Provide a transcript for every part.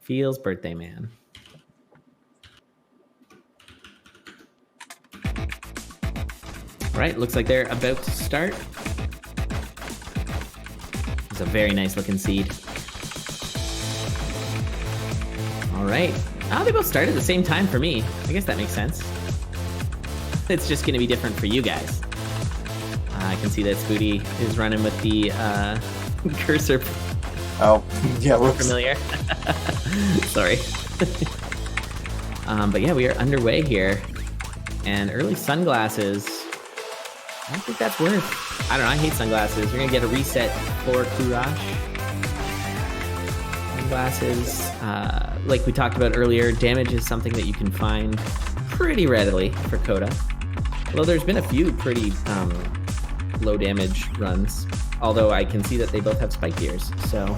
Feels birthday man. All right, looks like they're about to start. It's a very nice looking seed. All right. Oh, they both start at the same time for me. I guess that makes sense. It's just going to be different for you guys. I can see that Spooty is running with the cursor. Oh, yeah, whoops. Familiar. Sorry. But yeah, we are underway here. And early sunglasses. I don't think that's worth. I don't know. I hate sunglasses. You're going to get a reset for Courage. Sunglasses. Like we talked about earlier, damage is something that you can find pretty readily for Coda. Well, there's been a few pretty low damage runs. Although I can see that they both have spike ears. So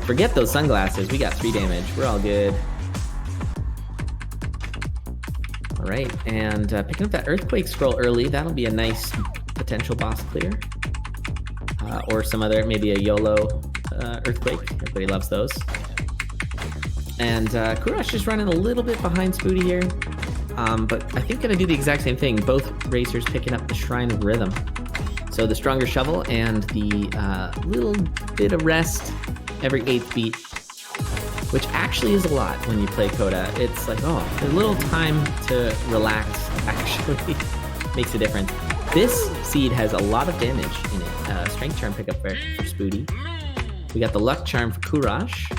forget those sunglasses. We got 3 damage. We're all good. All right, and picking up that Earthquake Scroll early, that'll be a nice potential boss clear. Or some other, maybe a YOLO Earthquake. Everybody loves those. And Kurash is running a little bit behind Spooty here. But I think gonna do the exact same thing. Both racers picking up the Shrine of Rhythm. So the Stronger Shovel and the little bit of rest every 8th beat. Which actually is a lot when you play Coda. It's like, oh, a little time to relax actually makes a difference. This seed has a lot of damage in it. Strength Charm pickup for Spooty. We got the Luck Charm for Courage.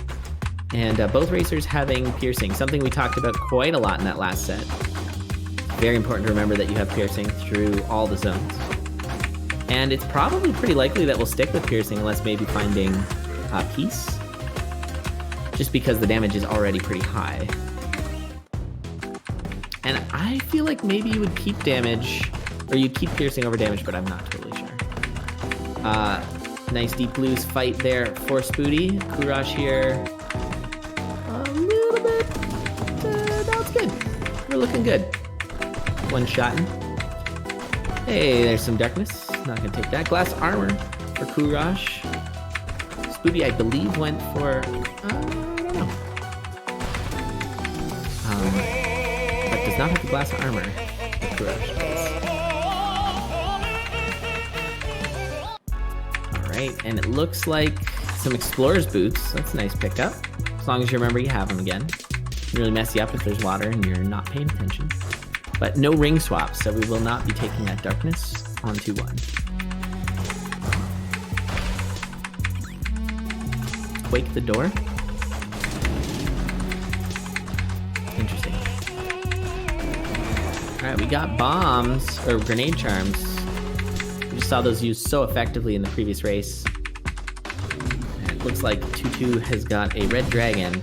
And both racers having Piercing, something we talked about quite a lot in that last set. Very important to remember that you have Piercing through all the zones. And it's probably pretty likely that we'll stick with Piercing unless maybe finding Peace. Just because the damage is already pretty high. And I feel like maybe you would keep damage, or you keep Piercing over damage, but I'm not totally sure. Nice Deep Blues fight there for Spooty. Courage here. A little bit. That's good. We're looking good. One shotting. Hey, there's some darkness. Not gonna take that. Glass armor for Courage. Spooty, I believe, went for, I don't know. But does not have the glass armor that Courage does. Alright, and it looks like some Explorer's Boots. That's a nice pickup. As long as you remember you have them again. Can really mess you up if there's water and you're not paying attention. But no ring swaps, so we will not be taking that darkness on 2-1. Quake the door. Interesting. Alright, we got bombs, or grenade charms. We just saw those used so effectively in the previous race. And it looks like Tutu has got a red dragon.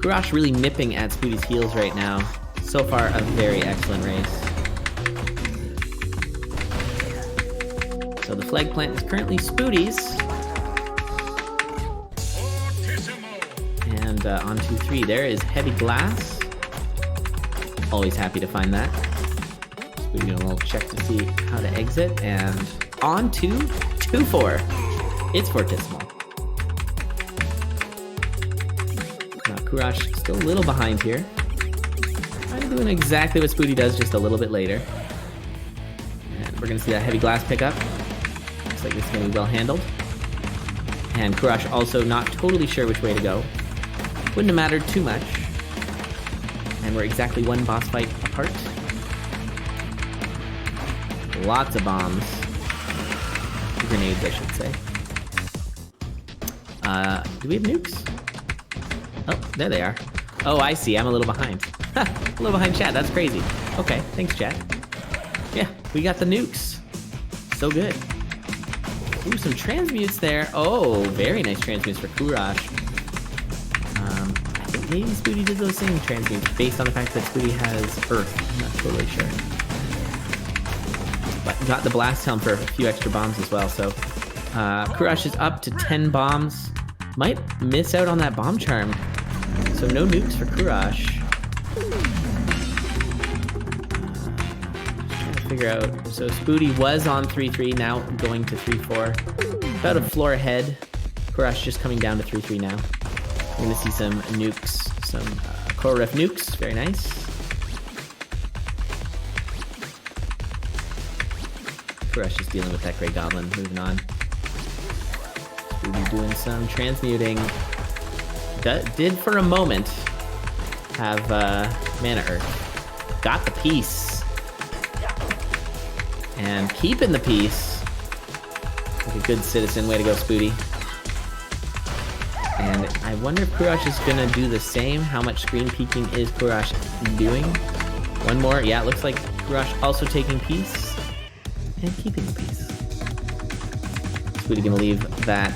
Kurash really nipping at Spooty's heels right now. So far, a very excellent race. So the flag plant is currently Spooty's. And on 2-3, there is Heavy Glass. Always happy to find that. Spooty doing a little check to see how to exit. And on to 2-4. It's Fortissimo. Now Courage still a little behind here. I'm doing exactly what Spooty does, just a little bit later. And we're going to see that Heavy Glass pickup. Looks like this is going to be well handled. And Courage also not totally sure which way to go. Wouldn't have mattered too much. And we're exactly one boss fight apart. Lots of bombs. Grenades, I should say. Do we have nukes? Oh, there they are. Oh, I see. I'm a little behind. A little behind chat. That's crazy. Okay, thanks, chat. Yeah, we got the nukes. So good. Ooh, some transmutes there. Oh, very nice transmutes for Courage. I think maybe Spooty did those same transmutes based on the fact that Spooty has Earth. I'm not totally sure. But got the blast helm for a few extra bombs as well. So Courage is up to 10 bombs. Might miss out on that bomb charm. So no nukes for Courage. Trying to figure out. So Spooty was on 3-3, now going to 3-4. About a floor ahead. Courage just coming down to 3-3 now. We're gonna see some nukes, some core ref nukes. Very nice. Crush is dealing with that Grey Goblin. Moving on. We'll be doing some transmuting. Did for a moment have Mana Earth. Got the piece. And keeping the piece. Like a good citizen. Way to go, Spooty. And I wonder if Kurash is gonna do the same. How much screen peeking is Kurash doing? One more. Yeah, it looks like Kurash also taking piece. And keeping the piece. Spooty gonna leave that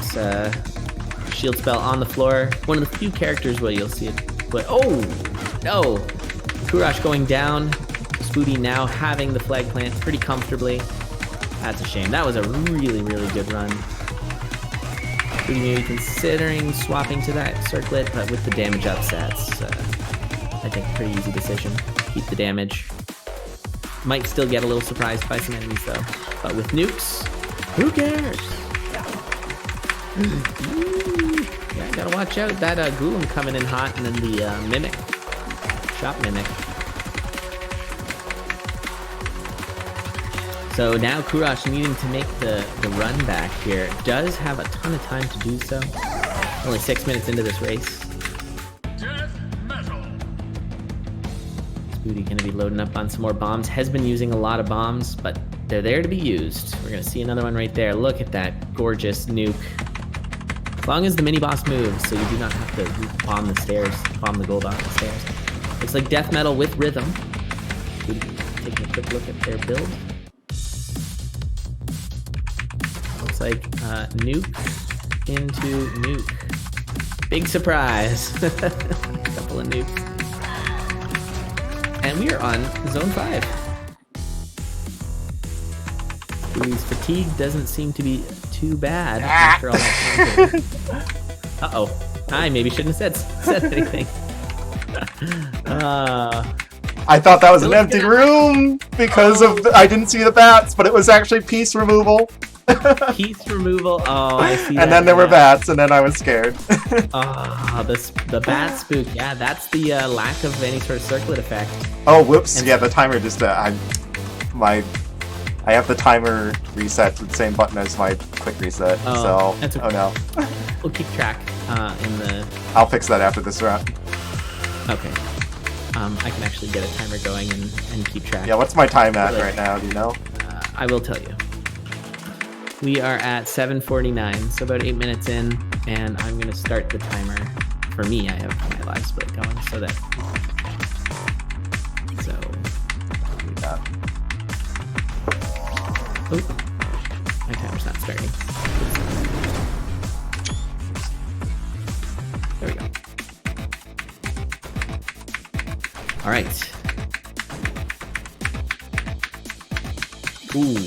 shield spell on the floor. One of the few characters where you'll see it. But oh no! Kurash going down. Spooty now having the flag plant pretty comfortably. That's a shame. That was a really, really good run. Spooty maybe considering swapping to that circlet, but with the damage upsets, I think a pretty easy decision. Keep the damage. Might still get a little surprised by some enemies though. But with nukes, who cares? Yeah, gotta watch out. That Ghoulam coming in hot, and then the Mimic. Shop Mimic. So now Kurash needing to make the run back here. Does have a ton of time to do so. Only 6 minutes into this race. Spooty gonna be loading up on some more bombs. Has been using a lot of bombs, but they're there to be used. We're gonna see another one right there. Look at that gorgeous nuke. As long as the mini boss moves, so you do not have to bomb the stairs, bomb the gold off the stairs. Looks like death metal with rhythm. Spooty taking a quick look at their build. Looks like nuke into nuke. Big surprise. Couple of nukes. And we are on Zone 5. Spooty's fatigue doesn't seem to be too bad after all that time. Uh-oh. I maybe shouldn't have said anything. I thought that was an empty room because of I didn't see the bats, but it was actually piece removal. Piece removal. Oh, I see. And then there were bats, and then I was scared. Oh, the bat spook. Yeah, that's the lack of any sort of circlet effect. Oh, whoops! And yeah, the timer just I have the timer reset to the same button as my quick reset. Oh, so oh no. We'll keep track in the. I'll fix that after this round. Okay. I can actually get a timer going and keep track. Yeah, what's my time at right now? Do you know? I will tell you. We are at 7:49, so about 8 minutes in, and I'm gonna start the timer. For me, I have my live split going, so that. So. Oh, my timer's not starting. There we go. All right. Ooh.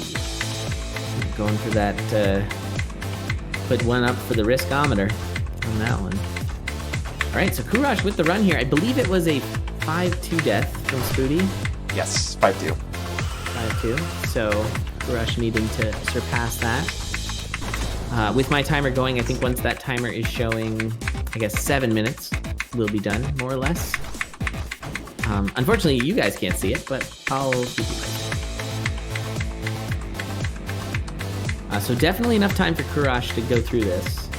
Going for that, put one up for the riskometer on that one. All right, so Kurash with the run here. I believe it was a 5-2 death from Spooty. Yes, 5-2. 5-2. So Kurash needing to surpass that. With my timer going, I think once that timer is showing, I guess 7 minutes, we'll be done, more or less. Unfortunately, you guys can't see it, but I'll keep you posted. So definitely enough time for Kurash to go through this.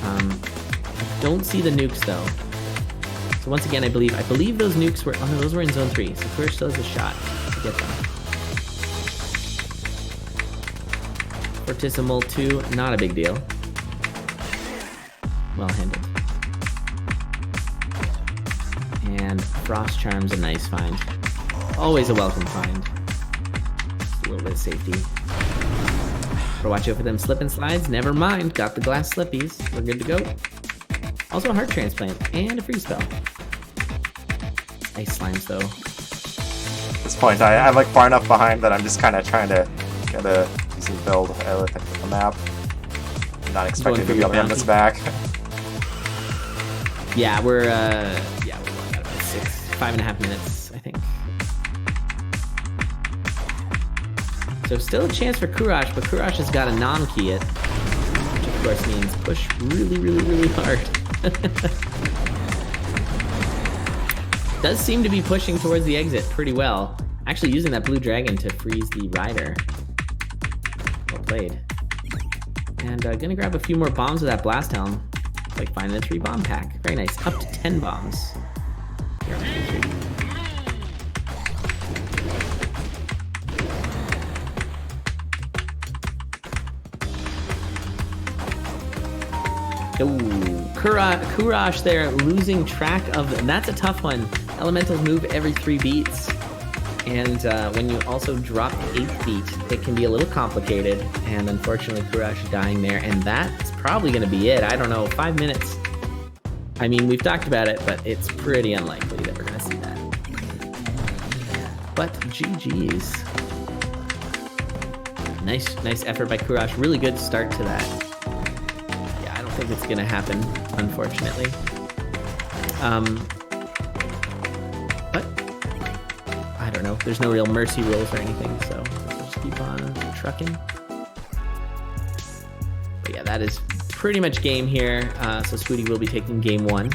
I don't see the nukes though. So once again, I believe those nukes were, those were in Zone 3, so Kurash still has a shot to get them. Fortissimo 2, not a big deal. Well handled. And Frost Charm's a nice find. Always a welcome find. Just a little bit of safety. Watch out for them slip and slides. Never mind. Got the glass slippies. We're good to go. Also a heart transplant and a free spell. Ice slimes though. At this point, I'm like far enough behind that I'm just kind of trying to get a decent build. I look at the map. I'm not expecting to be able to get this back. Yeah, we're going at about 5.5 minutes, I think. So still a chance for Kurash, but Kurash has got a non-key it, which of course means push really, really, really hard. Does seem to be pushing towards the exit pretty well. Actually using that blue dragon to freeze the rider. Well played. And gonna grab a few more bombs with that blast helm. Like finding a 3 bomb pack. Very nice. Up to 10 bombs. Here on 3. Ooh, Courage there, losing track of, and that's a tough one. Elementals move every 3 beats. And when you also drop the 8th beat, it can be a little complicated. And unfortunately, Courage dying there. And that's probably going to be it. I don't know, 5 minutes. I mean, we've talked about it, but it's pretty unlikely that we're going to see that. But GG's. Nice effort by Courage. Really good start to that. Yeah, I don't think it's going to happen, unfortunately. But I don't know. There's no real mercy rules or anything, so we'll just keep on trucking. But yeah, that is pretty much game here. So Spooty will be taking game 1.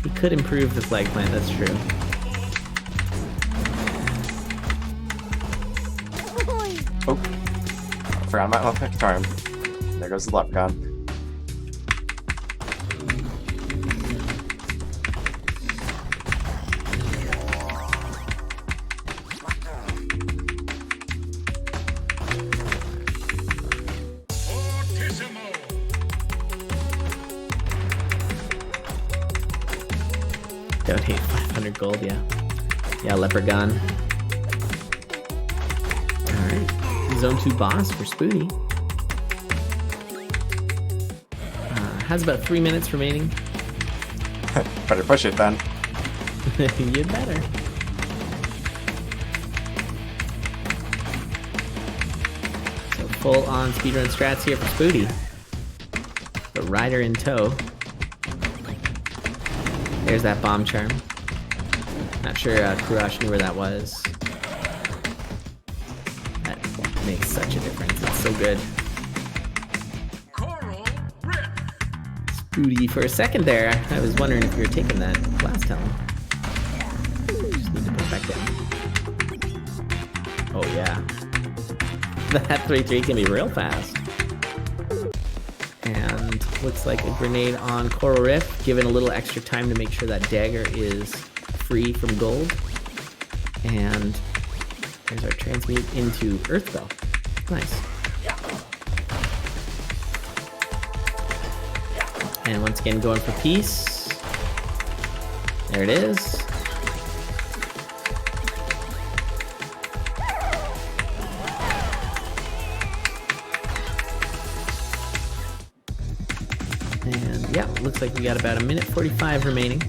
He could improve the flag plant, that's true. Oh, forgot my electric charm. There goes the leprechaun. Donate 500 gold, yeah. Yeah, Leprechaun. Alright. Zone 2 boss for Spooty. Has about 3 minutes remaining. Better push it then. You'd better. So full on speedrun strats here for Spooty. The rider in tow. There's that bomb charm. Not sure Kurash knew where that was. That makes such a difference. It's so good. Spooty for a second there. I was wondering if you were taking that blast helm. Just need to put it back down. Oh yeah. That 3-3 can be real fast. And looks like a grenade on Coral Rift, given a little extra time to make sure that dagger is free from gold. And there's our transmute into Earthbell. Nice. And once again, going for peace. There it is. And yeah, looks like we got about 1:45 remaining.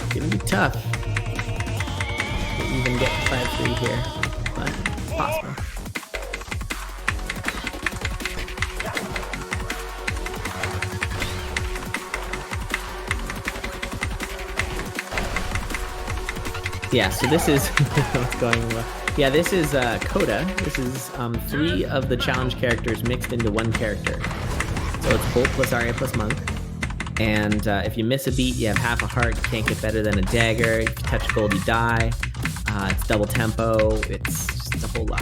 Gonna be tough to even get to 5-3 here, but it's possible. Yeah, so this is what's going well. Yeah, this is Coda. This is 3 of the challenge characters mixed into 1 character. So it's Bolt plus Arya plus Monk. And if you miss a beat, you have half a heart. You can't get better than a dagger. If you touch gold, you die. It's double tempo. It's just a whole lot.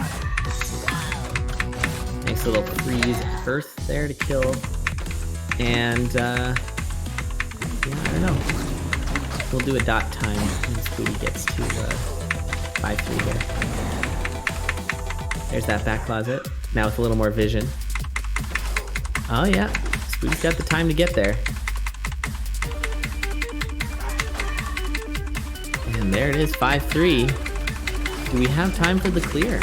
Nice little freeze earth there to kill. And yeah, I don't know. We'll do a dot time when Spooty gets to 5-3 here. There's that back closet. Now with a little more vision. Oh yeah, Spooty's got the time to get there. And there it is, 5-3. Do we have time for the clear?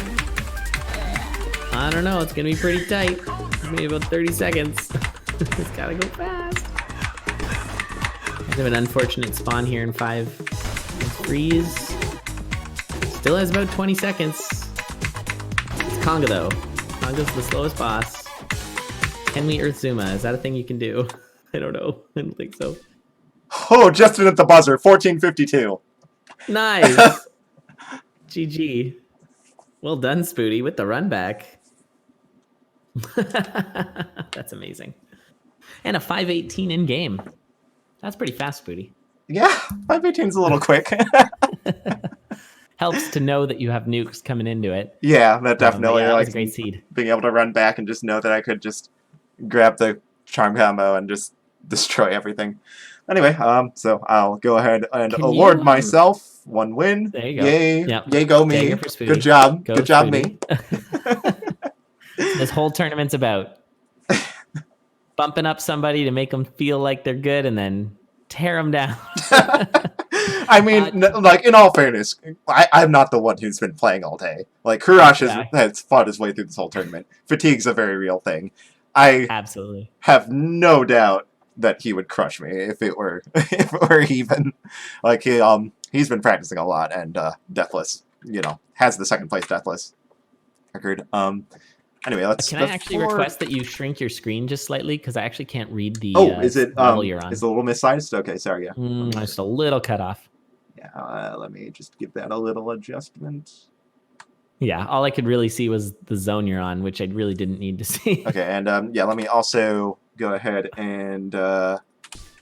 I don't know, it's gonna be pretty tight. Maybe about 30 seconds. It's gotta go fast. Have an unfortunate spawn here in 5 and freeze. Still has about 20 seconds. It's Conga though. Conga's the slowest boss. Can we Earth Zuma? Is that a thing you can do? I don't know. I don't think so. Oh, just in at the buzzer. 14:52. Nice. GG. Well done, Spooty, with the run back. That's amazing. And a 5:18 in game. That's pretty fast, Spooty. Yeah, 5:18's a little quick. Helps to know that you have nukes coming into it. Yeah, that definitely. That like was a great seed. Being able to run back and just know that I could just grab the charm combo and just destroy everything. Anyway, so I'll go ahead and award myself 1 win. There you go. Yay! Yep. Yay, go me! Good job! Good job, me! This whole tournament's about bumping up somebody to make them feel like they're good, and then tear them down. I mean, like, in all fairness, I'm not the one who's been playing all day. Like, Kurash has fought his way through this whole tournament. Fatigue's a very real thing. I absolutely have no doubt that he would crush me if it were even. Like, he's been practicing a lot, and Deathless, has the second place Deathless record. Anyway, let's. Can I actually request that you shrink your screen just slightly, because I actually can't read the is it level you're on. Is it a little missized? Okay, sorry. Yeah, just a little cut off. Yeah, let me just give that a little adjustment. Yeah, all I could really see was the zone you're on, which I really didn't need to see. Okay, and yeah, let me also go ahead and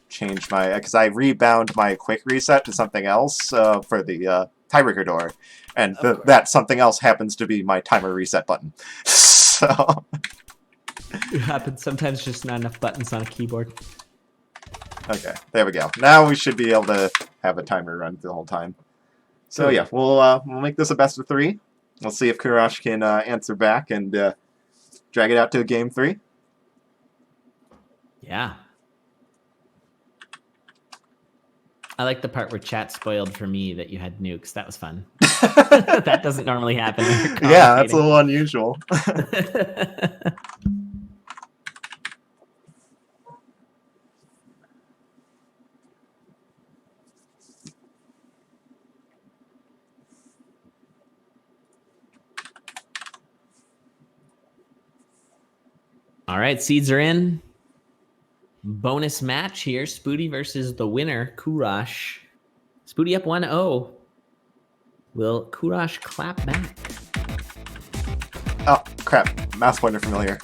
change my, because I rebound my quick reset to something else for the tiebreaker door, and that something else happens to be my timer reset button. So it happens sometimes. Just not enough buttons on a keyboard. Okay, there we go. Now we should be able to have a timer run the whole time. So yeah, we'll make this a best of 3. We'll see if Kurash can answer back and drag it out to a game 3. Yeah. I like the part where chat spoiled for me that you had nukes. That was fun. That doesn't normally happen. Yeah, that's a little unusual. All right, seeds are in. Bonus match here. Spooty versus the winner, Kurash. Spooty up 1-0. Will Kurash clap back? Oh, crap. Mouse pointer familiar.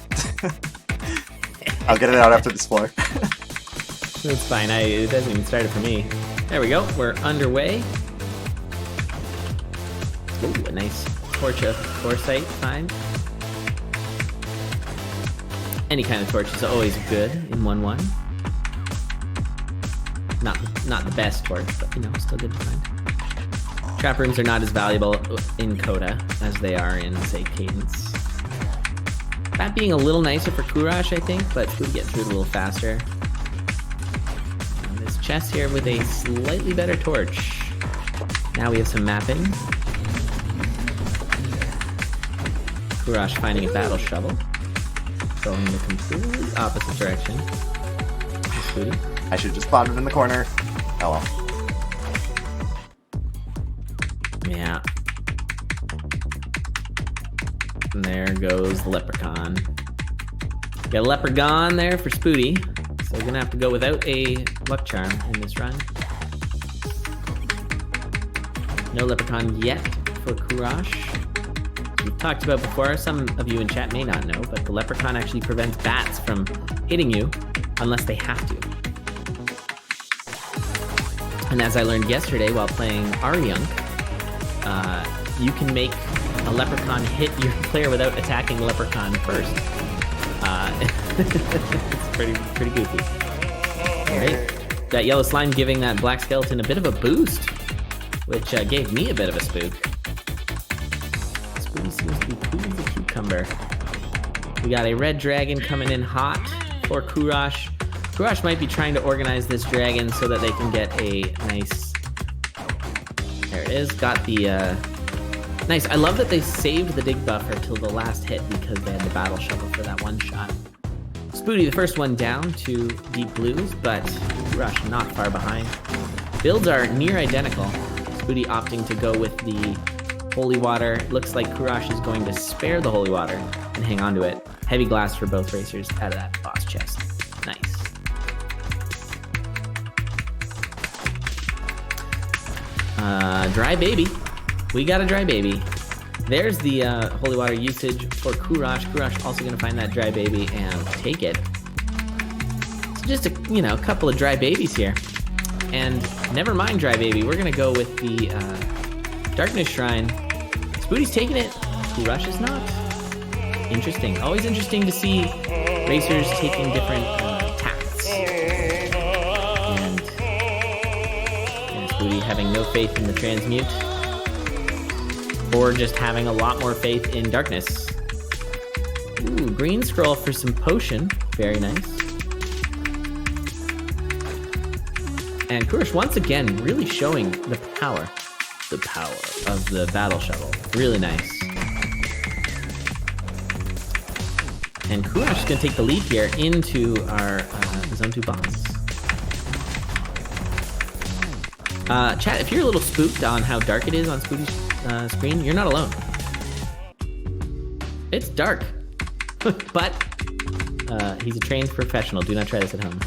I'll get it out after this floor. It's fine. It doesn't even start it for me. There we go. We're underway. Ooh, a nice torch of foresight find. Any kind of torch is always good in 1-1. Not the best torch, but still good to find. Trap rooms are not as valuable in Coda as they are in, say, Cadence. That being a little nicer for Kurash, I think, but we'll get through it a little faster. And this chest here with a slightly better torch. Now we have some mapping. Kurash finding a battle shovel. Going in the completely opposite direction. I should just spawn it in the corner. Oh well. Yeah. And there goes the leprechaun. Got a leprechaun there for Spooty. So we're gonna have to go without a luck charm in this run. No leprechaun yet for Kurash. We've talked about before, some of you in chat may not know, but the leprechaun actually prevents bats from hitting you unless they have to. And as I learned yesterday while playing Aryunk, you can make a leprechaun hit your player without attacking the leprechaun first. It's pretty goofy. All right, that yellow slime giving that black skeleton a bit of a boost, which gave me a bit of a spook. Seems to be cool as a cucumber. We got a red dragon coming in hot for Kurash. Kurash might be trying to organize this dragon so that they can get a nice... There it is. Got the... Nice. I love that they saved the dig buffer till the last hit because they had the battle shovel for that one shot. Spooty, the first one down to deep blues, but Kurash not far behind. Builds are near identical. Spooty opting to go with the holy water. Looks like Kurash is going to spare the holy water and hang on to it. Heavy glass for both racers out of that boss chest. Nice. Dry baby. We got a dry baby. There's the holy water usage for Kurash. Kurash also going to find that dry baby and take it. So just a couple of dry babies here. And never mind dry baby. We're going to go with the Darkness Shrine. Spooty's taking it. Kurash is not. Interesting. Always interesting to see racers taking different tacts. And Spooty having no faith in the transmute. Or just having a lot more faith in darkness. Ooh, green scroll for some potion. Very nice. And Kurash once again really showing the power of the battle shovel. Really nice. And Kurash is going to take the lead here into our Zone 2 boss. Chat, if you're a little spooked on how dark it is on Spooty's screen, you're not alone. It's dark. But he's a trained professional. Do not try this at home.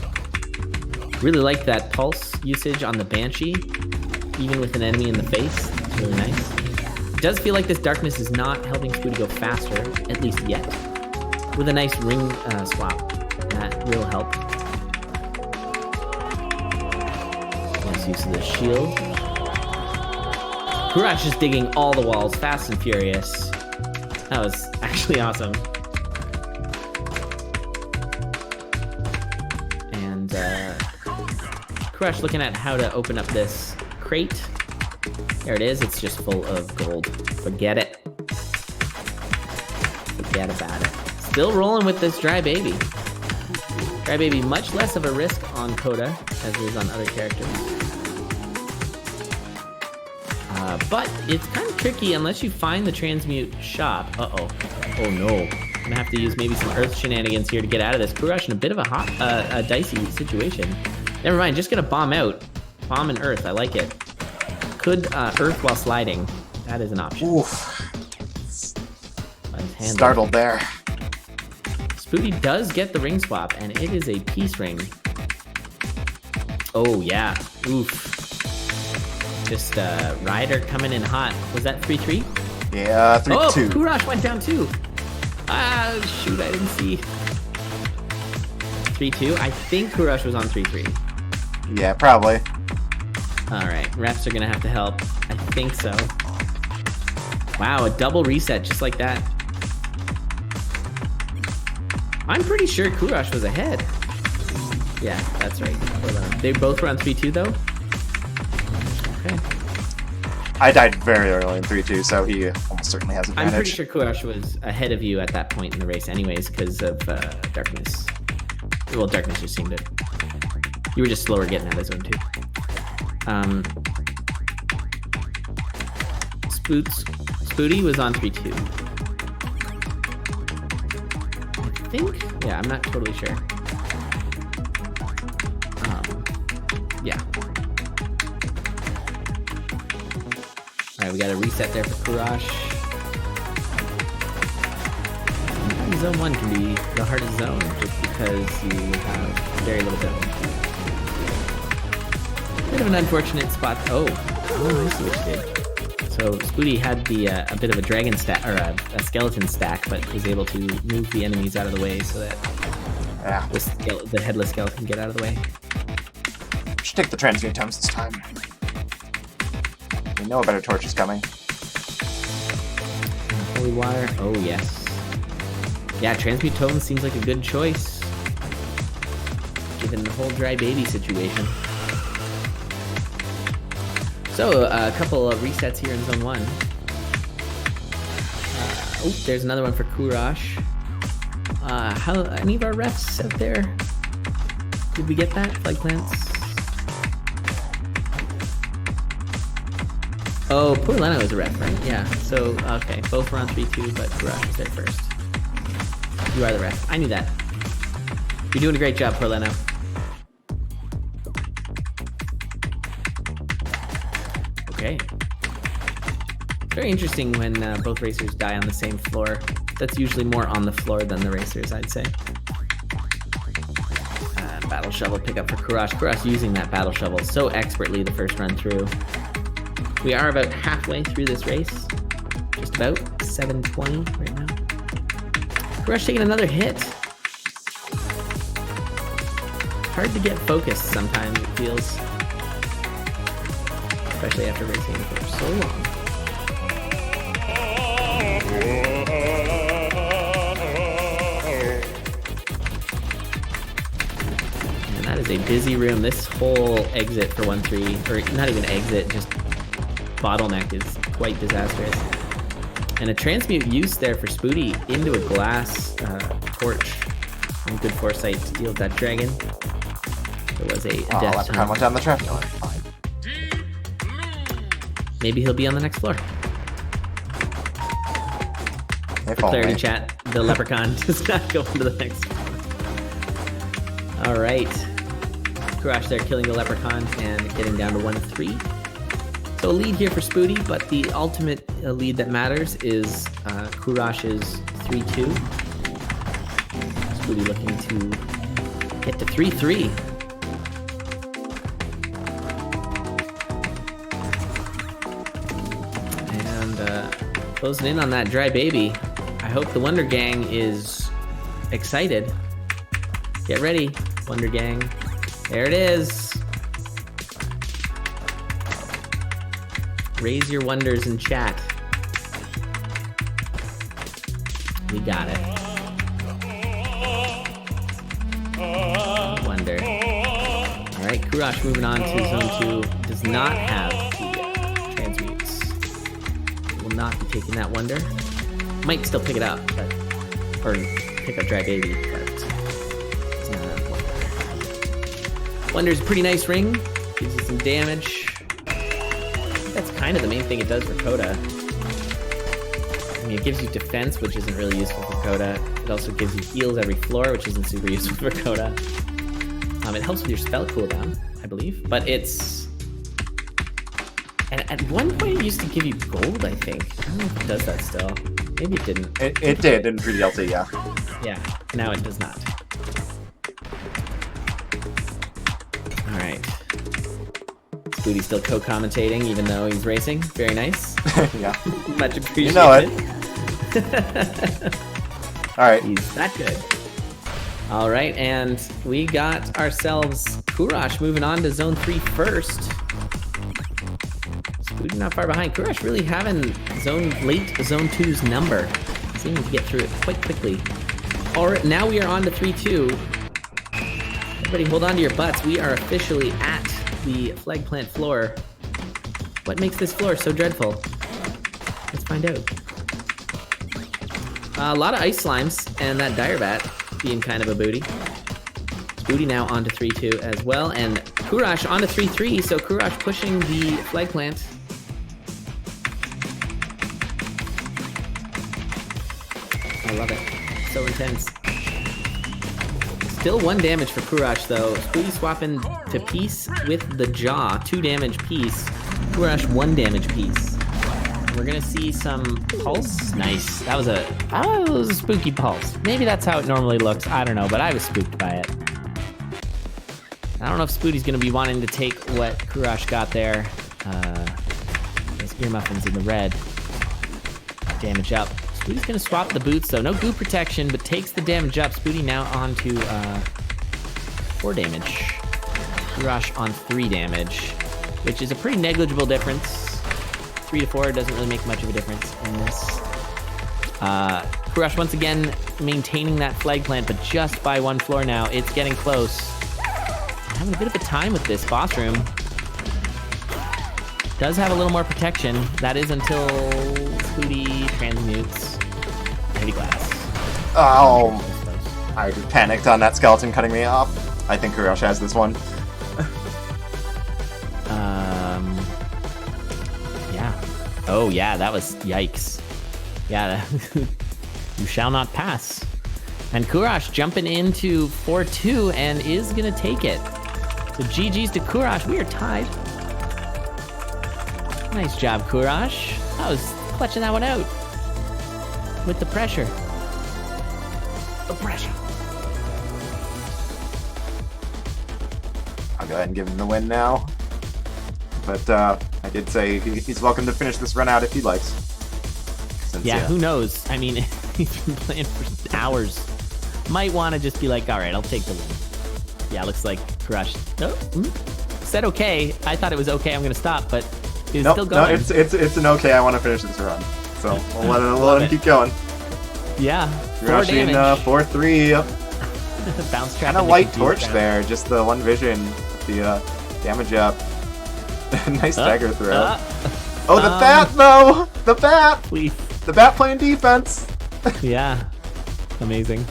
Really like that pulse usage on the Banshee, even with an enemy in the face. It's really nice. It does feel like this darkness is not helping Spooty go faster, at least yet. With a nice ring swap, that will help. Nice use of the shield. Kurash is digging all the walls, fast and furious. That was actually awesome. And Kurash looking at how to open up this crate. There it is. It's just full of gold. Forget it. Forget about it. Still rolling with this dry baby. Dry baby, much less of a risk on Coda as it is on other characters. But it's kind of tricky unless you find the transmute shop. Uh-oh. Oh no. I'm gonna have to use maybe some earth shenanigans here to get out of this. Kurash in a bit of a dicey situation. Never mind, just gonna bomb out. Bomb and earth, I like it. Could earth while sliding. That is an option. Oof. Startled there. Spooty does get the ring swap, and it is a peace ring. Oh yeah, oof. Just Ryder coming in hot. Was that 3-3? Yeah, 3-2. Oh, Kurash went down too. Ah, shoot, I didn't see. 3-2? I think Kurash was on 3-3. Yeah, probably. Alright, refs are gonna have to help. I think so. Wow, a double reset just like that. I'm pretty sure Kurash was ahead. Yeah, that's right. They both were on 3-2 though? Okay. I died very early in 3-2, so he almost certainly has advantage. I'm pretty sure Kurash was ahead of you at that point in the race anyways because of darkness. Well, darkness just seemed to... You were just slower getting out of zone 2. Spooty was on 3-2. I think? Yeah, I'm not totally sure. Yeah. Alright, we got a reset there for Kurash. Sometimes zone 1 can be the hardest zone just because you have very little build. Bit of an unfortunate spot. Oh, I see what you did. So Spooty had the a bit of a dragon stack or a skeleton stack, but was able to move the enemies out of the way so that the headless skeleton can get out of the way. Should take the transmute tomes this time. We know a better torch is coming. Holy wire. Oh yes. Yeah, transmute tome seems like a good choice, given the whole dry baby situation. So, a couple of resets here in Zone 1. Oh, there's another one for Kurash. How any of our refs out there? Did we get that? Flag plants? Oh, poor Leno is a ref, right? Yeah, so, okay. Both were on 3-2, but Kurash is there first. You are the ref. I knew that. You're doing a great job, poor Leno. Okay. Very interesting when both racers die on the same floor. That's usually more on the floor than the racers, I'd say. Battle shovel pickup for Kurash. Kurash using that battle shovel so expertly the first run through. We are about halfway through this race. Just about 7:20 right now. Kurosh taking another hit. Hard to get focused sometimes, it feels. Especially after racing for so long. And that is a busy room. This whole exit for 1-3, or not even exit, just bottleneck is quite disastrous. And a transmute use there for Spoody into a glass torch. And good foresight to deal with that dragon. There was a death time. Went down the track. Oh, fine. Maybe he'll be on the next floor. For clarity chat, the leprechaun does not go into the next floor. All right. Kurosh there killing the leprechaun and getting down to 1-3. So a lead here for Spoody, but the ultimate lead that matters is Kurosh's 3-2. Spoody looking to get to 3-3. And closing in on that dry baby. I hope the Wonder Gang is excited. Get ready, Wonder Gang. There it is. Raise your wonders in chat. We got it. Wonder. All right, Kurosh moving on to zone 2. Does not have the transmutes. Will not be taking that wonder. Might still pick it up, but or pick up dry baby, but it's not a wonder. Wonder's a pretty nice ring. Gives you some damage. That's kind of the main thing it does for Coda. I mean, it gives you defense, which isn't really useful for Coda. It also gives you heals every floor, which isn't super useful for Coda. It helps with your spell cooldown, I believe. But it's... And at one point it used to give you gold, I think. I don't know if it does that still. Maybe it didn't. It did in pre-DLC, yeah. Yeah, now it does not. Alright. Spoody's still co-commentating even though he's racing. Very nice. Yeah. Much appreciated. You know it. Alright. He's that good. Alright, and we got ourselves Kurosh moving on to zone 3 first. Spoody not far behind. Kurosh really having late zone 2's number. Seeming to get through it quite quickly. Alright, now we are on to 3-2. Everybody hold on to your butts. We are officially at the flag plant floor. What makes this floor so dreadful? Let's find out. A lot of ice slimes and that dire bat being kind of a booty. Spoody now onto 3-2 as well, and Kurosh onto 3-3, so Kurosh pushing the flag plant. I love it. So intense. Still 1 damage for Kurosh though. Spoody swapping to Peace with the jaw. 2 damage Peace. Kurosh 1 damage Peace. We're gonna see some pulse. Nice. That was a spooky pulse. Maybe that's how it normally looks. I don't know, but I was spooked by it. I don't know if Spoody's gonna be wanting to take what Kurosh got there. Those ear muffins in the red. Damage up. Spoody's gonna swap the boots though. No goo protection, but takes the damage up. Spoody now on to 4 damage. Kurosh on 3 damage, which is a pretty negligible difference. 3 to 4 doesn't really make much of a difference in this. Kurosh once again maintaining that flag plant, but just by 1 floor now. It's getting close. Having a bit of a time with this boss room. Does have a little more protection. That is until Spoody transmutes heavy glass. Oh, I panicked on that skeleton cutting me off. I think Kurosh has this one. Yeah. Oh yeah, that was yikes. Yeah, you shall not pass. And Kurosh jumping into 4-2 and is gonna take it. So GG's to Kurosh. We are tied. Nice job, Kurosh. That was clutching that one out. With the pressure. The pressure. I'll go ahead and give him the win now. But I did say he's welcome to finish this run out if he likes. Since, Yeah, who knows? I mean, he's been playing for hours. Might want to just be like, all right, I'll take the win. Yeah, looks like Crush. Said okay. I thought it was okay. I'm going to stop, but it's still going. No, it's an okay. I want to finish this run. So we'll let him keep going. Yeah. 4 Rushing damage. 4-3. Bounce trap. Kind of light torch there. Just the one vision. The damage up. Nice dagger throw. Oh, the bat though! The bat! Please. The bat playing defense. Yeah. Amazing.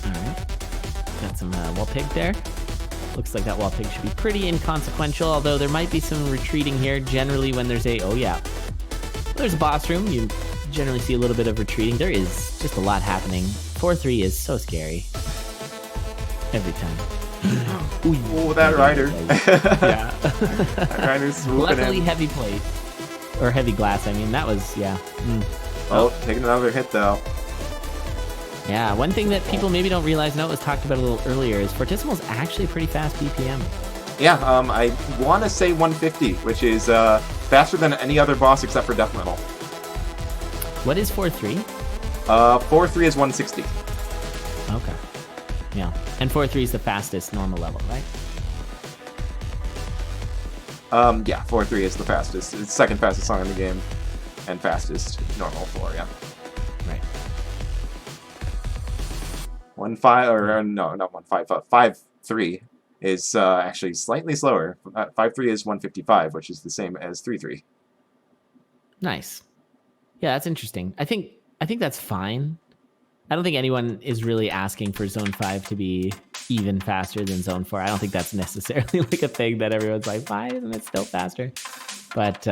Alright. Got some wall pig there. Looks like that wall pig should be pretty inconsequential, although there might be some retreating here. Generally when there's there's a boss room, you generally see a little bit of retreating. There is just a lot happening. 4-3 is so scary. Every time. Oh, that rider. Yeah. That rider's swooping Luckily in. heavy plate. Or heavy glass, I mean. That was, yeah. Oh, taking another hit though. Yeah, one thing that people maybe don't realize, I know it was talked about a little earlier, is Fortissimal's actually pretty fast BPM. Yeah, I want to say 150, which is faster than any other boss except for Death Metal. What is 4-3? 4-3 is 160. Okay. Yeah. And 4-3 is the fastest normal level, right? Yeah, 4-3 is the fastest. It's second fastest song in the game, and fastest normal 4, yeah. Right. 1-5, or no, not 1-5. 5-3 is actually slightly slower. 5-3 is 155, which is the same as 3-3. Nice. Yeah, that's interesting. I think that's fine. I don't think anyone is really asking for Zone 5 to be even faster than Zone 4. I don't think that's necessarily like a thing that everyone's like, why isn't it still faster? But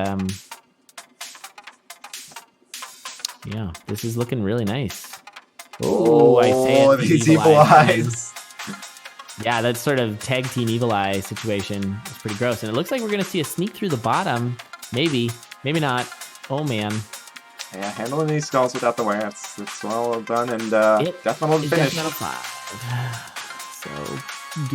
yeah, this is looking really nice. Oh, I say it, these evil eyes. Yeah, that sort of tag team evil eye situation is pretty gross. And it looks like we're going to see a sneak through the bottom. Maybe, maybe not. Oh, man. Yeah, handling these skulls without the wear. It's well done, and Death Metal to finish. Death Metal 5. So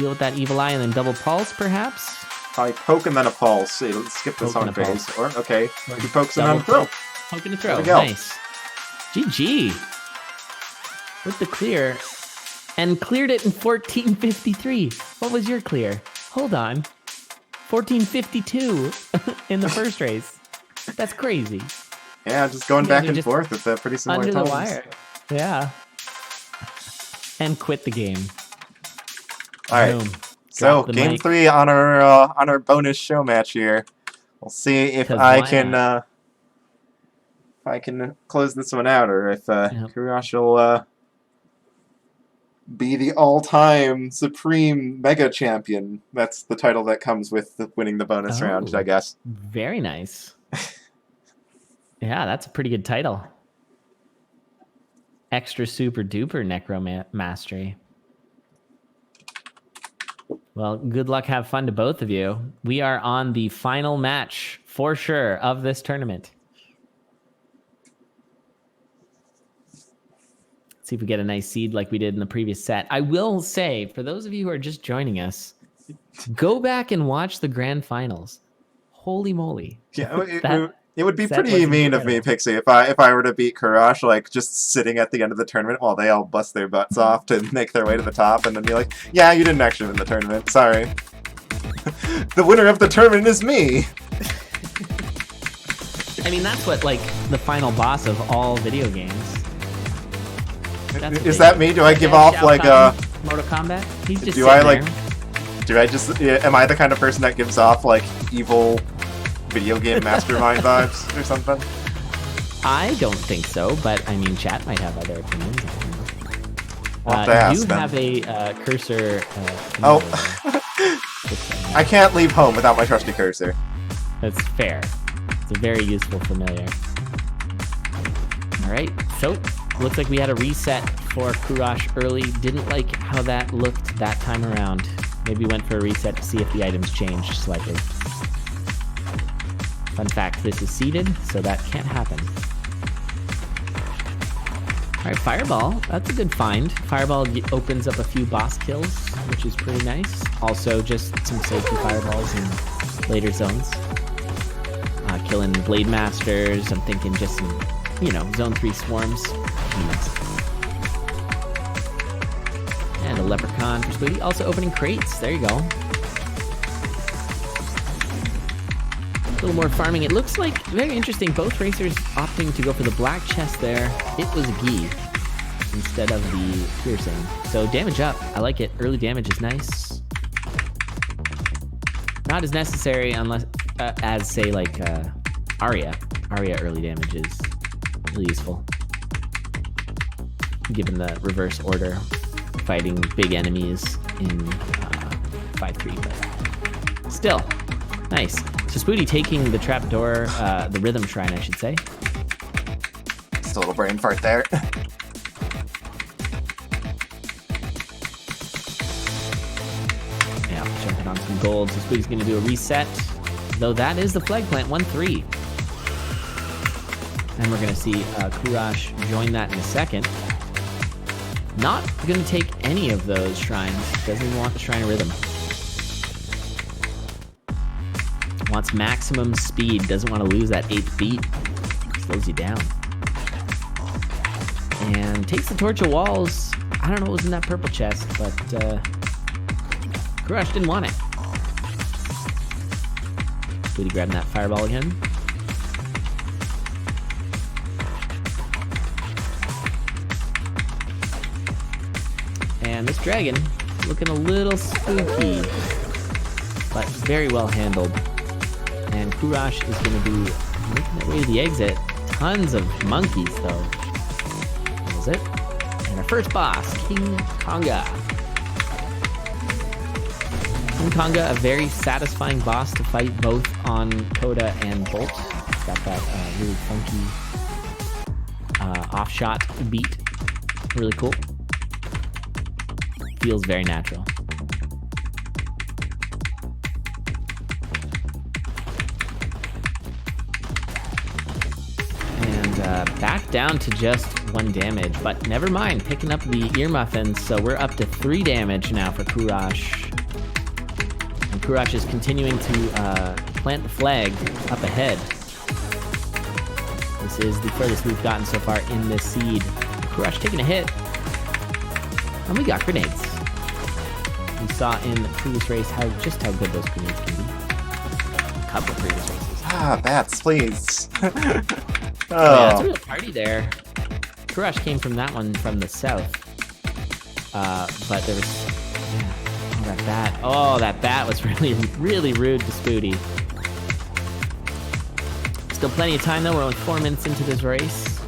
deal with that evil eye and then double pulse, perhaps? Probably poke and then a pulse. Hey, let's skip the Poke song and a phase. pulse. Or, okay, he pokes and then Double throw. Poke and a throw. There we go. Nice. GG. With the clear. And cleared it in 1453. What was your clear? Hold on. 1452 in the first race. That's crazy. Yeah, just going back and forth with the pretty similar Under the times. wire. Yeah. And quit the game. All right. Boom. So Drop the game mic. 3 on our bonus show match here. We'll see if 'Cause I why can not? if I can close this one out, or if Yep. Kurash will be the all-time supreme mega champion. That's the title that comes with winning the bonus round, Oh. I guess. Very nice. Yeah, that's a pretty good title. Extra super duper necromastery. Well, good luck, have fun to both of you. We are on the final match, for sure, of this tournament. Let's see if we get a nice seed like we did in the previous set. I will say, for those of you who are just joining us, go back and watch the grand finals. Holy moly. Yeah, it would be set pretty was mean of me, incredible. Pixie, if I were to beat Kurash, like, just sitting at the end of the tournament while they all bust their butts off to make their way to the top, and then be like, yeah, you didn't actually win the tournament, sorry. The winner of the tournament is me! I mean, that's what, like, the final boss of all video games. That's what Is they that do. me? Do I give Yeah, off, Shao like, Kahn, Mortal Kombat? He's just do I, sitting like, there. do I just, am I the kind of person that gives off, like, evil video game mastermind vibes or something? I don't think so, but, I mean, chat might have other opinions. I don't know. I'll have to ask You them. have a cursor. Oh. Just saying. I can't leave home without my trusty cursor. That's fair. It's a very useful familiar. All right, so looks like we had a reset for Kurash early. Didn't like how that looked that time around. Maybe went for a reset to see if the items changed slightly. Fun fact, this is seeded, so that can't happen. Alright, Fireball. That's a good find. Fireball opens up a few boss kills, which is pretty nice. Also, just some safety Fireballs in later zones. Killing Blade Masters. I'm thinking just some, Zone 3 swarms. Nice. And a Leprechaun for Spooty. Also opening crates. There you go. A little more farming. It looks like very interesting. Both racers opting to go for the black chest there. It was a gi instead of the piercing. So damage up. I like it. Early damage is nice. Not as necessary unless as say like Arya. Arya early damage is really useful. Given the reverse order, fighting big enemies in 5-3, but still nice. So Spooty taking the trapdoor, the rhythm shrine, I should say. Just a little brain fart there. Yeah, jumping on some gold. So Spooty's going to do a reset, though that is the flag plant 1-3. And we're going to see Kurash join that in a second. Not going to take any of those shrines. Doesn't even want the Shrine of Rhythm. Wants maximum speed. Doesn't want to lose that 8th beat. Slows you down. And takes the Torch of Walls. I don't know what was in that purple chest, but Kurash didn't want it. Spooty grabbing that Fireball again. And this dragon looking a little spooky, but very well handled. And Kurash is going to be making their way to the exit. Tons of monkeys, though. That was it. And our first boss, King Konga. King Konga, a very satisfying boss to fight both on Coda and Bolt. It's got that really funky off-shot beat. Really cool. Feels very natural. And back down to just 1 damage, but never mind, picking up the ear muffins, so we're up to 3 damage now for Kurash. And Kurash is continuing to plant the flag up ahead. This is the furthest we've gotten so far in this seed. Kurash taking a hit. And we got grenades. We saw in the previous race just how good those grenades can be. A couple of previous races. Ah, bats, please. Oh, yeah, it's a real party there. Kurash came from that one from the south. But there was... Yeah, oh, that bat. Oh, that bat was really, really rude to Spooty. Still plenty of time, though. We're only 4 minutes into this race.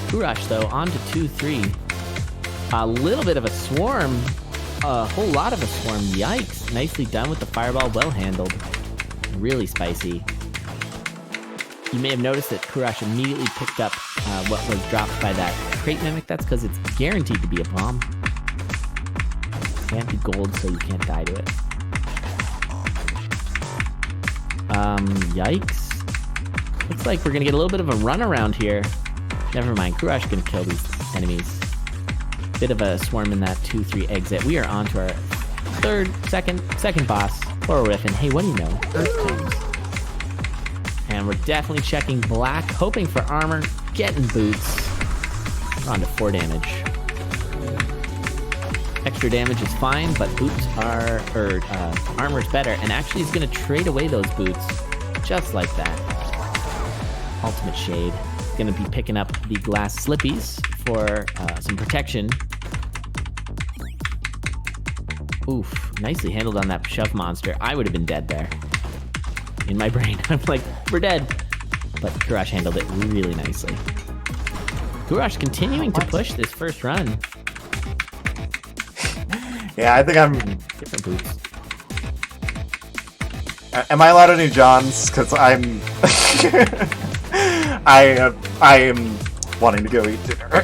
Kurash, though, on to 2-3. A little bit of a swarm. A whole lot of a swarm. Yikes. Nicely done with the Fireball. Well handled. Really spicy. You may have noticed that Kurash immediately picked up what was dropped by that crate mimic. That's because it's guaranteed to be a bomb. Can't be gold, so you can't die to it. Yikes. Looks like we're going to get a little bit of a run around here. Never mind. Kurash going to kill these enemies. Bit of a swarm in that 2-3 exit. We are on to our second boss, Horror Riff, and hey, what do you know? Earth Tones. And we're definitely checking black, hoping for armor, getting boots. We're on to 4 damage. Extra damage is fine, but boots are, armor's better, and actually he's gonna trade away those boots, just like that. Ultimate Shade. Gonna be picking up the glass slippies for some protection. Oof, nicely handled on that shove monster. I would have been dead there. In my brain, I'm like, we're dead. But Kurash handled it really nicely. Kurash continuing to push this first run. Yeah, I think I'm... Different boots. Am I allowed to do John's? Because I'm... I am wanting to go eat dinner.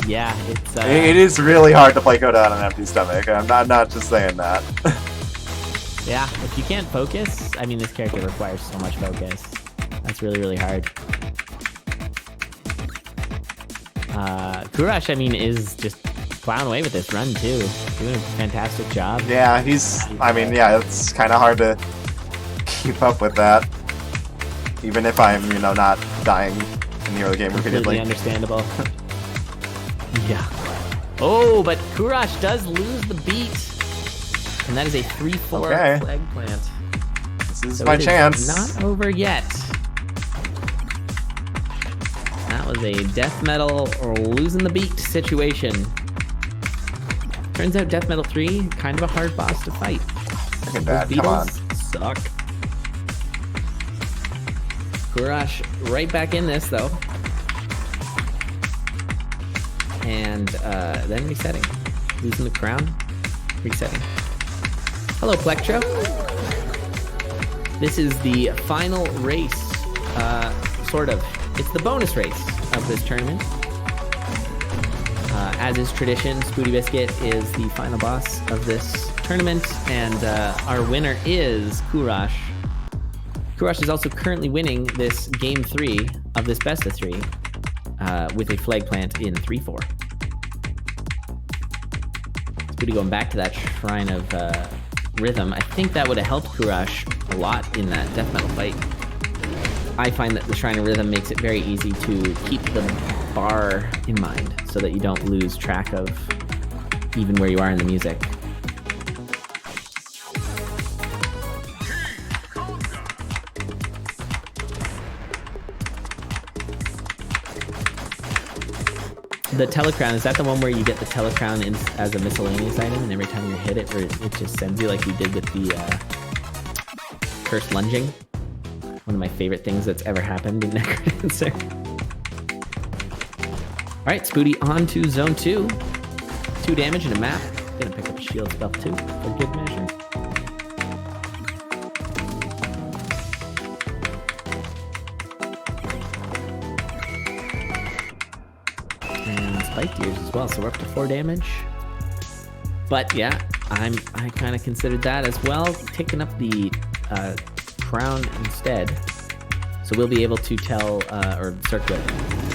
Yeah, it's... It is really hard to play Coda on an empty stomach. I'm not just saying that. Yeah, if you can't focus, I mean, this character requires so much focus. That's really, really hard. Kurash, I mean, is just plowing away with this run, too. Doing a fantastic job. Yeah, I mean, yeah, it's kind of hard to keep up with that. Even if I'm, you know, not dying in the early game repeatedly. Completely understandable. Yeah. Oh, but Kurash does lose the beat. And that is a 3-4 flag plant. This is my chance. Not over yet. That was a death metal or losing the beat situation. Turns out Death Metal 3, kind of a hard boss to fight. Look at that, come on. Suck. Kurash right back in this, though. And then resetting. Losing the crown, resetting. Hello, Plectro. This is the final race, sort of. It's the bonus race of this tournament. As is tradition, Spooty Biscuit is the final boss of this tournament, and our winner is Kurash. Kurash is also currently winning this game 3 of this best of 3 with a flag plant in 3-4. Spooty going back to that Shrine of Rhythm. I think that would have helped Kurash a lot in that death metal fight. I find that the Shrine of Rhythm makes it very easy to keep the bar in mind so that you don't lose track of even where you are in the music. The Telecrown, is that the one where you get the Telecrown as a miscellaneous item, and every time you hit it, or it just sends you like you did with the Cursed Lunging? One of my favorite things that's ever happened in Necrodancer. Alright, Spooty on to Zone 2. 2 damage and a map. Gonna pick up a shield spell too, for good measure. Spike Gears as well, so we're up to 4 damage. But yeah, I kind of considered that as well, taking up the crown instead. So we'll be able to tell, or circlet.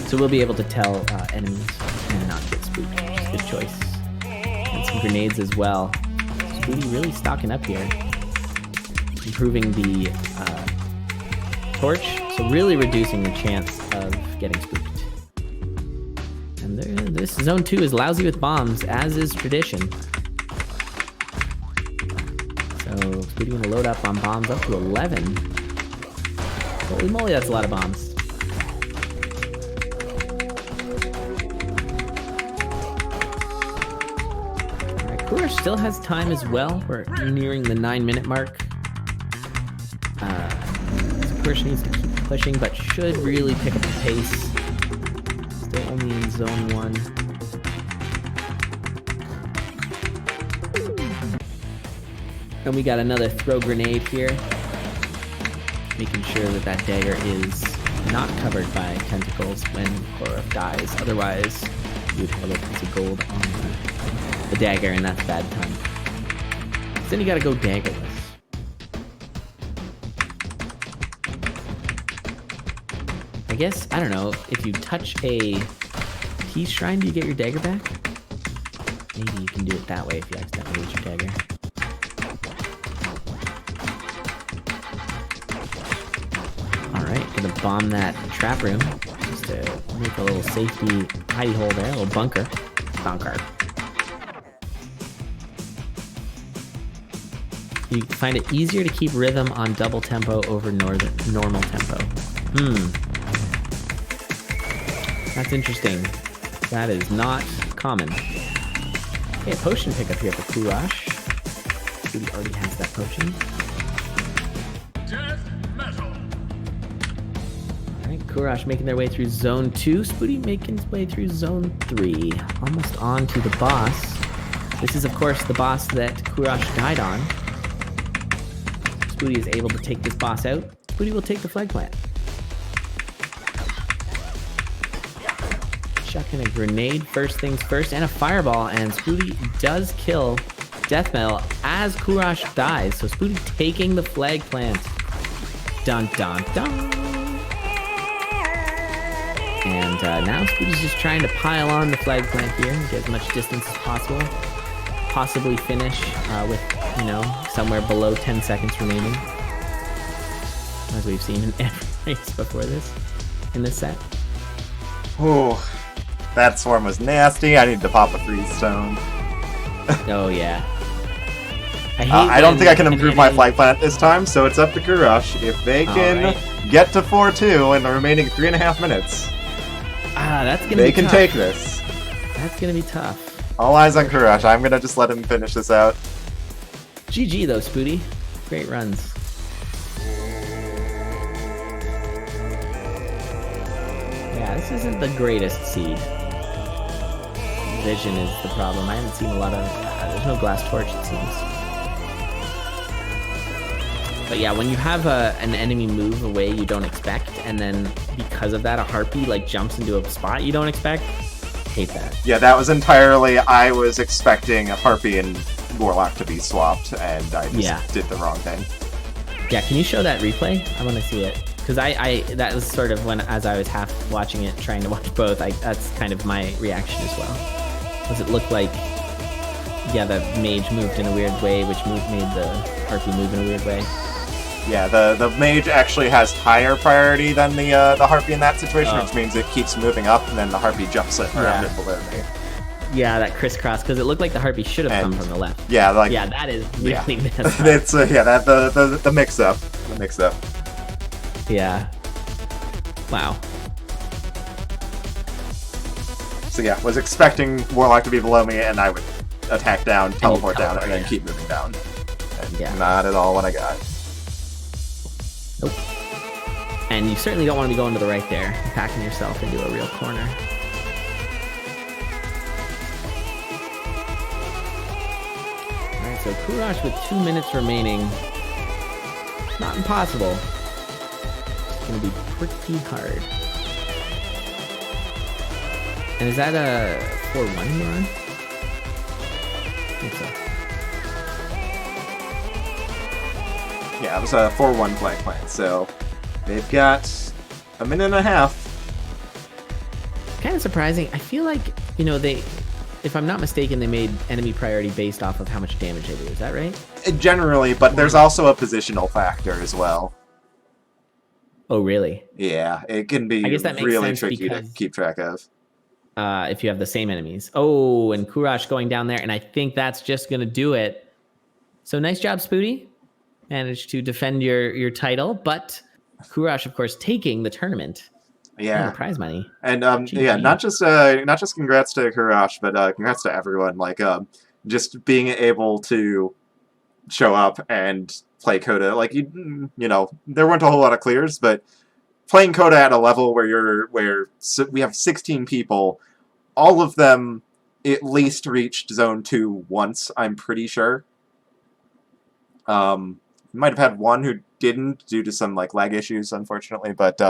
So we'll be able to tell enemies and not get spooked, which is a good choice. And some grenades as well. Spooty really stocking up here. Improving the torch, so really reducing the chance of getting spooked. And this Zone 2 is lousy with bombs, as is tradition. So Spooty gonna load up on bombs up to 11. Holy moly, that's a lot of bombs. Alright, Kurash still has time as well. We're nearing the 9-minute mark. So Kurash needs to keep pushing, but should really pick up the pace. Still only in Zone 1. And we got another throw grenade here. Making sure that that dagger is not covered by tentacles when Korra dies. Otherwise, you would have a little piece of gold on the dagger, and that's bad time. So then you gotta go daggerless. I guess, I don't know, if you touch a peace shrine, do you get your dagger back? Maybe you can do it that way if you accidentally lose your dagger. Alright, gonna bomb that trap room, just to make a little safety hidey hole there, a little bunker. Bunker. You find it easier to keep rhythm on double tempo over normal tempo. That's interesting. That is not common. Okay, a potion pickup here for Kurash. Spooty already has that potion. Alright, Kurash making their way through Zone 2. Spooty making his way through Zone 3. Almost on to the boss. This is, of course, the boss that Kurash died on. Spooty is able to take this boss out. Spooty will take the flag plant. Chucking a grenade, first things first, and a fireball, and Spooty does kill Death Metal as Kurash dies. So Spooty taking the flag plant. Dun dun dun. And now Spoody's just trying to pile on the flag plant here, get as much distance as possible. Possibly finish with, somewhere below 10 seconds remaining. As we've seen in every race before this, in this set. Oh, that swarm was nasty. I need to pop a freeze stone. Oh, yeah. I don't think I can improve my flag plant this time, so it's up to Kurush. If they can get to 4-2 in the remaining 3.5 minutes, that's gonna they be can tough. take this. That's gonna be tough. All eyes on Kurush. I'm gonna just let him finish this out. GG though, Spoody. Great runs. Yeah, this isn't the greatest seed. Vision is the problem. I haven't seen a lot of... there's no glass torch, it seems. But yeah, when you have an enemy move away you don't expect, and then because of that a Harpy jumps into a spot you don't expect, hate that. Yeah, that was entirely... I was expecting a Harpy and Warlock to be swapped, and I just did the wrong thing. Yeah, can you show that replay? I want to see it. Because that was sort of when, as I was half watching it, trying to watch both, that's kind of my reaction as well. Does it look like, the mage moved in a weird way, which made the Harpy move in a weird way? Yeah, the mage actually has higher priority than the Harpy in that situation, which means it keeps moving up, and then the Harpy jumps it around it below me. Yeah, that crisscross, because it looked like the Harpy should have come from the left. Yeah, that is really messed up. It's the mix-up. The mix-up. Yeah. Wow. So yeah, was expecting Warlock to be below me, and I would attack down, teleport down, and then keep moving down. And not at all what I got. Nope. And you certainly don't want to be going to the right there, packing yourself into a real corner. Alright, so Kurush with 2 minutes remaining. Not impossible. It's going to be pretty hard. And is that a 4-1 you're on? I think so. Yeah, it was a 4-1 flag plant, so they've got a minute and a half. Kind of surprising. I feel like, if I'm not mistaken, they made enemy priority based off of how much damage they do. Is that right? Generally, but there's also a positional factor as well. Oh, really? Yeah, it can be really tricky to keep track of. If you have the same enemies. Oh, and Kurush going down there, and I think that's just going to do it. So nice job, Spoody. Managed to defend your title, but Kurush, of course, taking the tournament. Yeah, the prize money. And not just congrats to Kurush, but congrats to everyone. Just being able to show up and play Coda. There weren't a whole lot of clears, but playing Coda at a level where we have 16 people, all of them at least reached Zone 2 once. I'm pretty sure. Might have had one who didn't due to some lag issues, unfortunately, but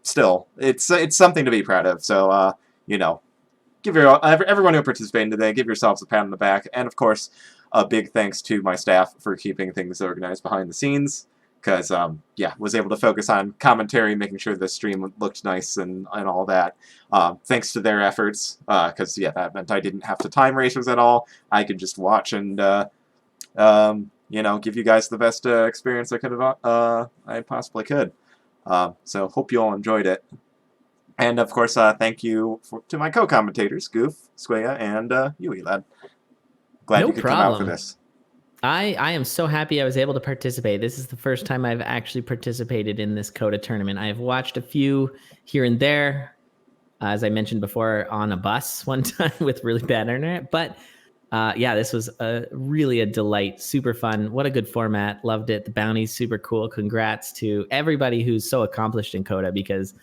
still, it's something to be proud of. So give everyone who participated today, give yourselves a pat on the back, and of course, a big thanks to my staff for keeping things organized behind the scenes. Because was able to focus on commentary, making sure the stream looked nice and all that. Thanks to their efforts, because that meant I didn't have to time racers at all. I could just watch and give you guys the best experience I possibly could. So hope you all enjoyed it. And of course, thank you to my co-commentators, Goof, Squaya, and you, Elad. Glad you could come out for this. I am so happy I was able to participate. This is the first time I've actually participated in this Coda tournament. I've watched a few here and there, as I mentioned before, on a bus one time with really bad internet. But this was really a delight. Super fun. What a good format. Loved it. The bounty's super cool. Congrats to everybody who's so accomplished in Coda, because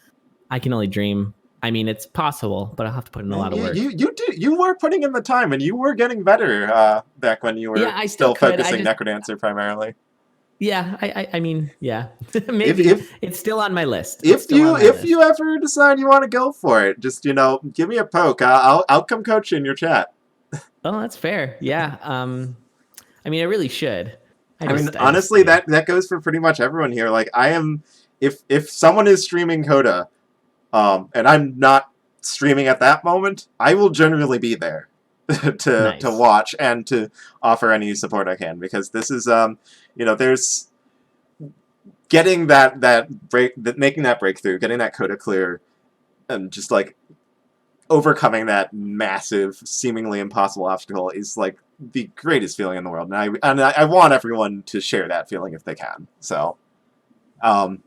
I can only dream. I mean, it's possible, but I'll have to put in a lot of work. You were putting in the time, and you were getting better back when you were still focusing Necrodancer primarily. Yeah, I mean, yeah. Maybe it's still on my list. If you ever decide you want to go for it, just give me a poke. I'll come coach you in your chat. Oh, that's fair. Yeah. I mean, I really should. Honestly, that goes for pretty much everyone here. If someone is streaming Coda, and I'm not streaming at that moment, I will generally be there to Nice. watch and to offer any support I can, because this is there's getting making that breakthrough, getting that Coda clear, and just like overcoming that massive, seemingly impossible obstacle is like the greatest feeling in the world, and I want everyone to share that feeling if they can. So,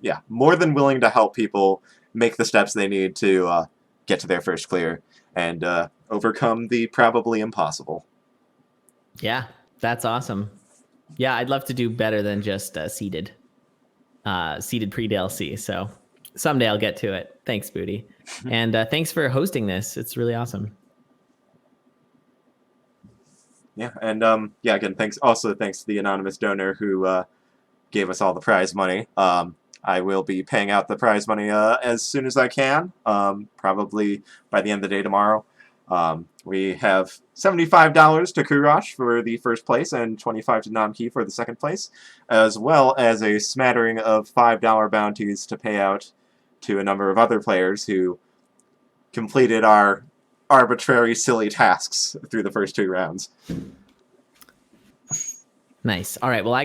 yeah, more than willing to help people make the steps they need to get to their first clear and overcome the probably impossible. Yeah, that's awesome. Yeah, I'd love to do better than just seeded pre-DLC. So someday I'll get to it. Thanks, Booty. And thanks for hosting this. It's really awesome. Yeah, and yeah, again, thanks to the anonymous donor who gave us all the prize money. I will be paying out the prize money as soon as I can, probably by the end of the day tomorrow. We have $75 to Kurosh for the first place and $25 to Namki for the second place, as well as a smattering of $5 bounties to pay out to a number of other players who completed our arbitrary, silly tasks through the first 2 rounds. Nice. All right. Well, I